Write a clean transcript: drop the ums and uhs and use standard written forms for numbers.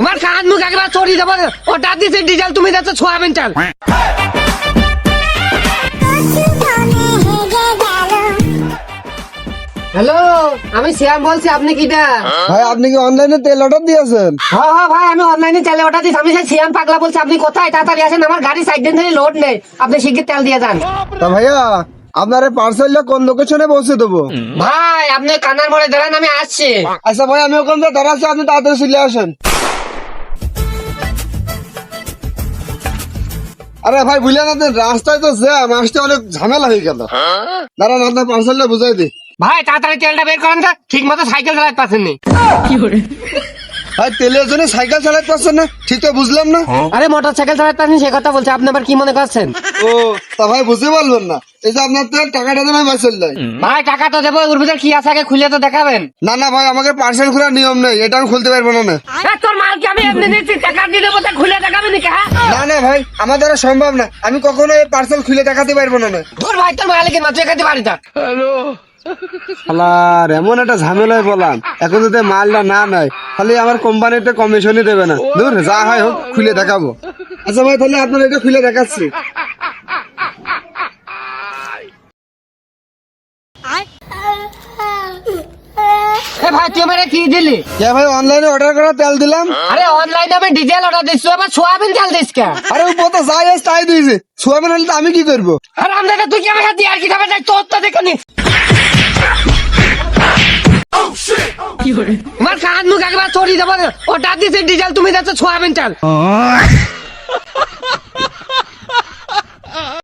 আমার কান মুখ একবার চড়ি যাবো, ওটা দিচ্ছে ডিজেল, তুমি যাচ্ছ সোয়াবিন চাল। হ্যালো, আমি শ্যাম বলছি, আপনি কিটা? ভাই আপনি কি অনলাইনে তেল অর্ডার দিয়েছেন? হ্যাঁ হ্যাঁ ভাই, আমি অনলাইনে তেলে অর্ডার দিচ্ছি। আমি সেই শ্যাম পাগলা বলছি, আপনি কোথায়? তাড়াতাড়ি আসেন, আমার গাড়ি সাইড দিন ধরে লোড নেই, আপনি শিগগির তেল দিয়ে যান। তা ভাইয়া আপনার পার্সেলটা কোন লোকেশনে পৌঁছে দেবো? ভাই আপনি কানার মোড়ে দাঁড়ান, আমি আসছি। আচ্ছা ভাই আমি ওখান থেকে দাঁড়াচ্ছি, আপনি তাড়াতাড়ি চলে আসেন। আরে ভাই বুঝলেন না, রাস্তায় তো জ্যাম, আসতে অনেক ঝামেলা হয়ে গেল। দাঁড়ান আপনার পার্সেলটা বুঝাই দিই। ভাই তাড়াতাড়ি তেলটা বের করেন তো, ঠিক মতো সাইকেল চালাতে পারছেননি। ভাই তেলের জন্য সাইকেল চালাতে পারছেন না? ঠিক তো বুঝলাম না। আরে মোটর সাইকেল চালাতে পারছেন সে কথা বলছি, আপনি আবার কি মনে করছেন? ও তা ভাই বুঝতে পারবেন না, এই যে আপনার তেল টাকাটা দেন, আমি পার্সেল দেয়। ভাই টাকা তো দেবো, ওর ভিতরে কি আছে আগে খুলে তো দেখাবেন। না না ভাই, আমাকে পার্সেল খোলার নিয়ম নেই, এটা আমি খুলতে পারবো না। তোর মাল কি আমি এমনি নিচ্ছি, টাকা দিয়ে দেবো, তা খুলে দেখাবেন নাকি? হ্যাঁ না না ভাই, আমার দ্বারা সম্ভব না, আমি কখনো এই পার্সেল খুলে দেখাতে পারবো না। তোর ভাই তোর মালিকের মাত্র এখানে বাড়ি থাক। আর এমন একটা ঝামেলায় বললাম, এখন যদি মালটা না নেয় তাহলে আমার কোম্পানিতে কমিশনই দেবে না। দূর যা হয় হোক, খুলে দেখাবো। আচ্ছা ভাই তাহলে আপনার এটা খুলে দেখাচ্ছি। এ ভাই তুই আমার কি দিলি? কে ভাই অনলাইনে অর্ডার করা তেল দিলাম। আরে অনলাইনে আমি ডিজেল অর্ডার দিচ্ছি, আবার সোয়াবিন তেল দিস কে? আরে ও তো যাই আছে তাই দিয়েছে, সোয়াবিন হলে তো আমি কি করবো? আর আমাদের তুই কি আমার সাথে আর কি খাবে? যাই তোর তো দেখে নি। আমার কান মুখ একবার চড়ি যাবো, ওটা দিচ্ছে ডিজেল, তুমি যাচ্ছ সোয়াবিন চাল।